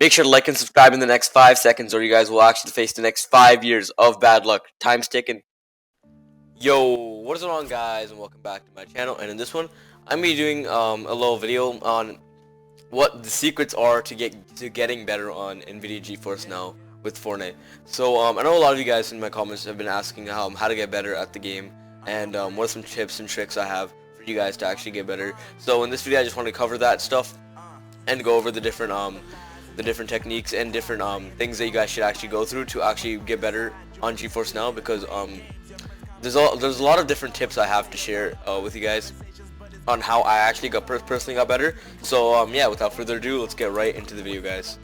Make sure to like and subscribe in the next 5 seconds, or you guys will actually face the next 5 years of bad luck. Time's ticking. Yo, what is going on, guys, and welcome back to my channel. And in this one, I'm gonna be doing a little video on what the secrets are to getting better on NVIDIA GeForce now with Fortnite. So I know a lot of you guys in my comments have been asking how to get better at the game, and what are some tips and tricks I have for you guys to actually get better. So in this video, I just want to cover that stuff and go over the different techniques and different things that you guys should actually go through to actually get better on GeForce now, because there's a lot of different tips I have to share with you guys on how I actually personally got better. So yeah, without further ado, let's get right into the video, guys.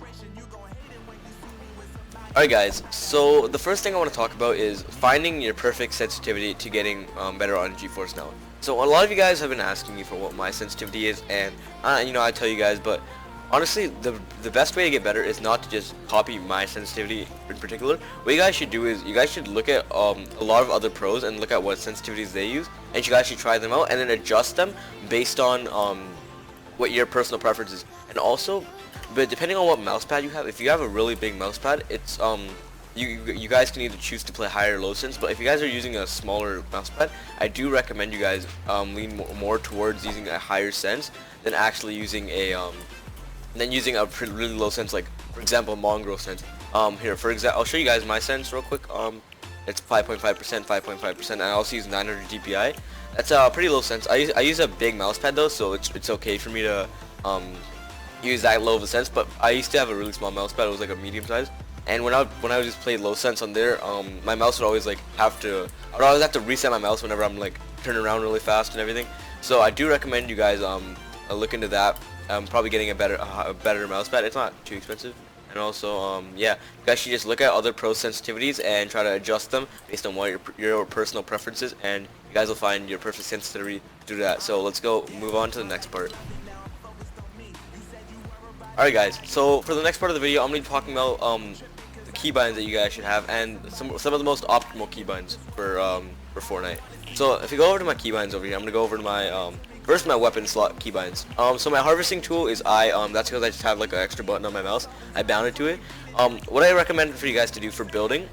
Alright guys, so the first thing I want to talk about is finding your perfect sensitivity to getting better on GeForce now. So a lot of you guys have been asking me for what my sensitivity is, and I tell you guys, but honestly, the best way to get better is not to just copy my sensitivity in particular. What you guys should do is you guys should look at a lot of other pros and look at what sensitivities they use, and you guys should try them out and then adjust them based on what your personal preference is. And also, but depending on what mousepad you have, if you have a really big mousepad, it's you guys can either choose to play higher or low sense. But if you guys are using a smaller mousepad, I do recommend you guys lean more towards using a higher sense than actually using a really low sense, like for example mongrel sense. Here for example, I'll show you guys my sense real quick. It's 5.5%, and I also use 900 DPI. That's a pretty low sense. I use a big mousepad though, so it's okay for me to use that low of a sense. But I used to have a really small mousepad. It was like a medium size, and when I just played low sense on there, my mouse would always I'd always have to reset my mouse whenever I'm like turning around really fast and everything. So I do recommend you guys look into that. Probably getting a better mousepad. It's not too expensive, and also yeah, you guys should just look at other pro sensitivities and try to adjust them based on what your personal preferences, and you guys will find your perfect sensitivity to do that. So let's go move on to the next part. Alright guys, so for the next part of the video, I'm going to be talking about the keybinds that you guys should have, and some of the most optimal keybinds for Fortnite. So if you go over to my keybinds over here, I'm going to go over to my first, my weapon slot keybinds. So my harvesting tool is that's because I just have like an extra button on my mouse. I bound it to it. What I recommend for you guys to do for building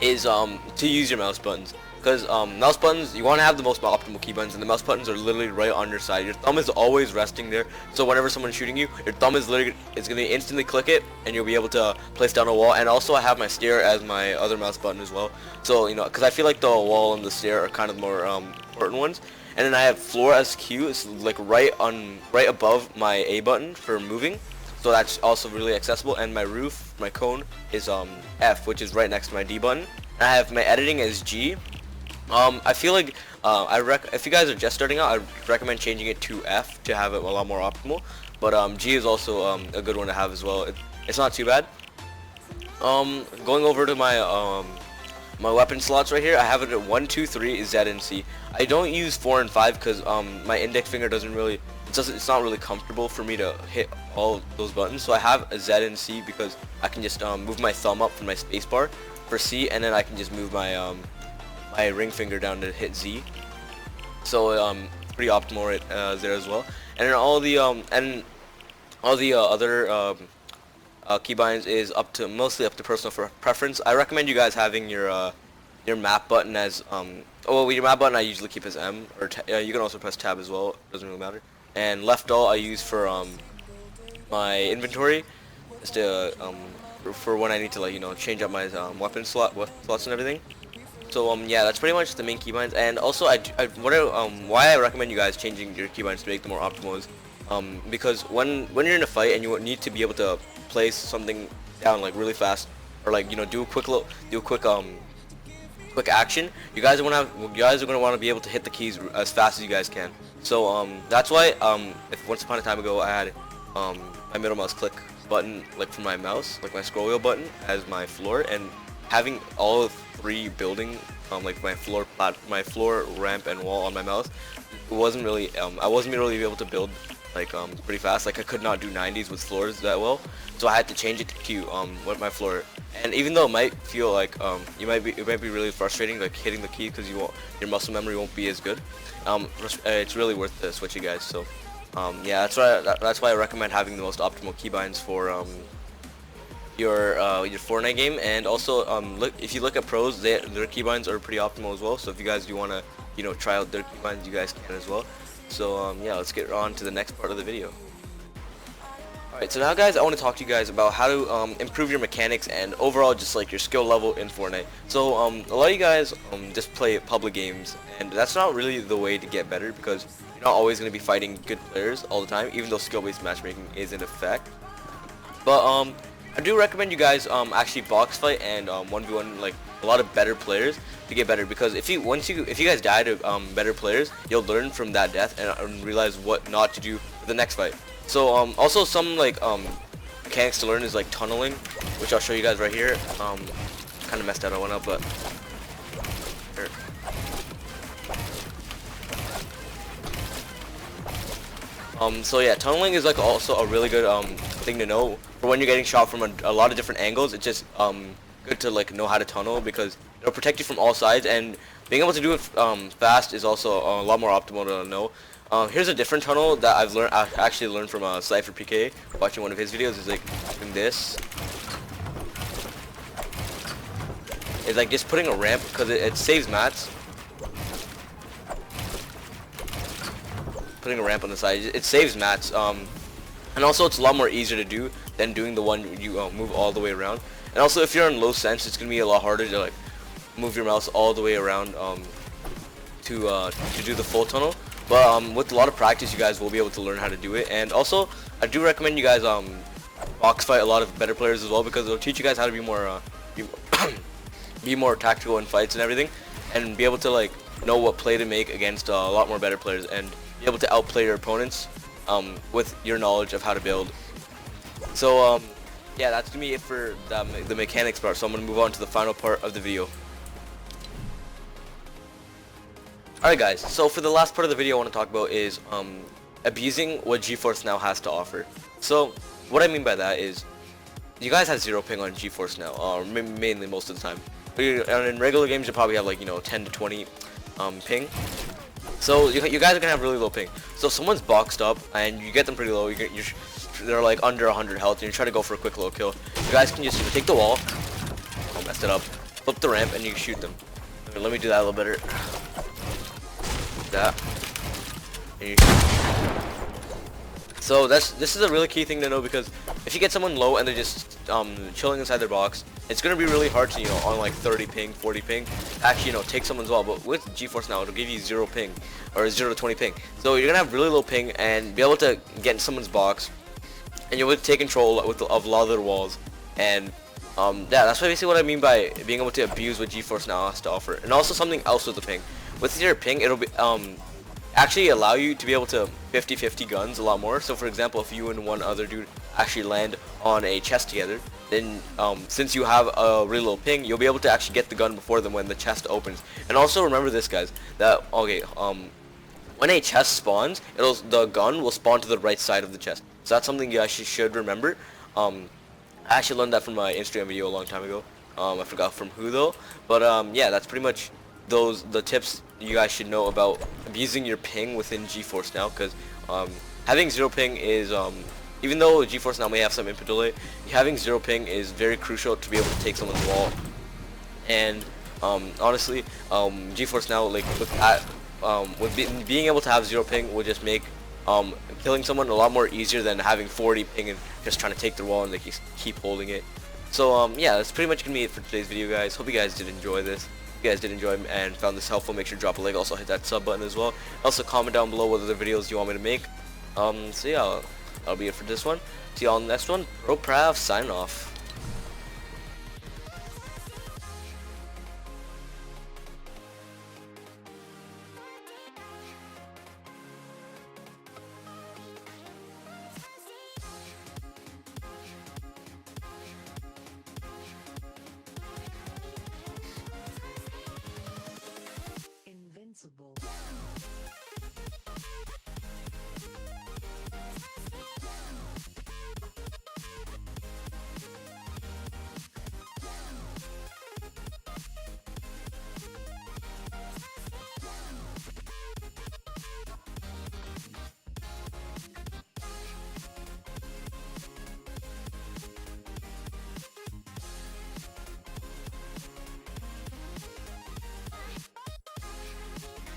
is to use your mouse buttons, because mouse buttons, you want to have the most optimal keybinds, and the mouse buttons are literally right on your side. Your thumb is always resting there, so whenever someone's shooting you, your thumb is going to instantly click it, and you'll be able to place down a wall. And also I have my stair as my other mouse button as well, so because I feel like the wall and the stair are kind of more important ones. And then I have floor as Q, it's like right above my A button for moving, so that's also really accessible. And my roof, my cone, is F, which is right next to my D button. And I have my editing as G. I feel like if you guys are just starting out, I recommend changing it to F to have it a lot more optimal. But G is also a good one to have as well. It's not too bad. Going over to my my weapon slots right here, I have it at 1, 2, 3, Z, and C. I don't use 4 and 5 because my index finger it's not really comfortable for me to hit all those buttons. So I have a Z and C because I can just move my thumb up from my spacebar for C, and then I can just move my my ring finger down to hit Z. So pretty optimal right there as well. And then all the other keybinds is mostly up to personal preference. I recommend you guys having your map button as your map button I usually keep as M, or you can also press tab as well. It doesn't really matter. And left alt I use for my inventory, just to for when I need to change up my weapon slots and everything. So yeah, that's pretty much the main keybinds. And also why I recommend you guys changing your keybinds to make them more optimal is because when you're in a fight and you need to be able to place something down like really fast, or do a quick action, you guys are gonna want to be able to hit the keys as fast as you guys can. So that's why if once upon a time ago I had my middle mouse click button for my mouse, like my scroll wheel button, as my floor, and having all 3 building like my floor, ramp, and wall on my mouse, I wasn't really able to build pretty fast. Like I could not do 90s with floors that well, so I had to change it to Q with my floor. And even though it might feel like it might be really frustrating, like hitting the key, because your muscle memory won't be as good, it's really worth the switch, you guys. So yeah, that's why I recommend having the most optimal keybinds your Fortnite game. And also look, if you look at pros, their keybinds are pretty optimal as well. So if you guys do want to try out their keybinds, you guys can as well. So yeah, let's get on to the next part of the video. Alright, so now guys, I want to talk to you guys about how to improve your mechanics and overall just like your skill level in Fortnite. So a lot of you guys just play public games, and that's not really the way to get better, because you're not always going to be fighting good players all the time, even though skill-based matchmaking is in effect. But I do recommend you guys actually box fight and 1v1 like a lot of better players to get better, because if you guys die to better players, you'll learn from that death and realize what not to do for the next fight. So also some like mechanics to learn is like tunneling, which I'll show you guys right here. Kind of messed that one up, but here. So yeah, tunneling is like also a really good thing to know for when you're getting shot from a lot of different angles. It's just good to like know how to tunnel, because it'll protect you from all sides, and being able to do it fast is also a lot more optimal to know. Here's a different tunnel that I actually learned from Cypher PK, watching one of his videos. Is like doing this. It's like just putting a ramp, because it saves mats. Putting a ramp on the side, it saves mats. And also it's a lot more easier to do than doing the one you move all the way around. And also if you're on low sense, it's gonna be a lot harder to like move your mouse all the way around to do the full tunnel. But with a lot of practice, you guys will be able to learn how to do it. And also, I do recommend you guys box fight a lot of better players as well, because it'll teach you guys how to be more be more tactical in fights and everything, and be able to like know what play to make against a lot more better players, and be able to outplay your opponents with your knowledge of how to build. So yeah, that's gonna be it for the mechanics part. So I'm gonna move on to the final part of the video. Alright guys, so for the last part of the video I want to talk about is abusing what GeForce now has to offer. So what I mean by that is, you guys have 0 ping on GeForce now, mainly most of the time. But in regular games you probably have like 10 to 20 ping. So you guys are gonna have really low ping. So if someone's boxed up and you get them pretty low, they're like under 100 health, and you try to go for a quick low kill, you guys can just take the wall, messed it up, flip the ramp, and you can shoot them. Let me do that a little better. That. So this is a really key thing to know, because if you get someone low and they're just chilling inside their box, it's gonna be really hard to on like 30 ping, 40 ping, actually take someone's wall. But with GeForce now, it'll give you 0 ping or 0 to 20 ping. So you're gonna have really low ping and be able to get in someone's box, and you'll take control of a lot of their walls. And yeah, that's basically what I mean by being able to abuse what GeForce now has to offer. And also something else with the ping. With your ping, it'll be actually allow you to be able to 50-50 guns a lot more. So for example, if you and one other dude actually land on a chest together, then since you have a really low ping, you'll be able to actually get the gun before them when the chest opens. And also remember this, guys, that when a chest spawns, the gun will spawn to the right side of the chest. So that's something you actually should remember. I actually learned that from my Instagram video a long time ago. I forgot from who though, but yeah, that's pretty much the tips you guys should know about abusing your ping within GeForce now, because having 0 ping is even though GeForce now may have some input delay, having 0 ping is very crucial to be able to take someone's wall. And honestly, GeForce now, like with being able to have 0 ping, will just make killing someone a lot more easier than having 40 ping and just trying to take their wall and they keep holding it. So yeah, that's pretty much gonna be it for today's video, guys. Hope you guys did enjoy this. If you guys did enjoy and found this helpful, make sure to drop a like. Also hit that sub button as well. Also comment down below what other videos you want me to make. So yeah, that'll be it for this one. See y'all in the next one. Bro Prav signing off.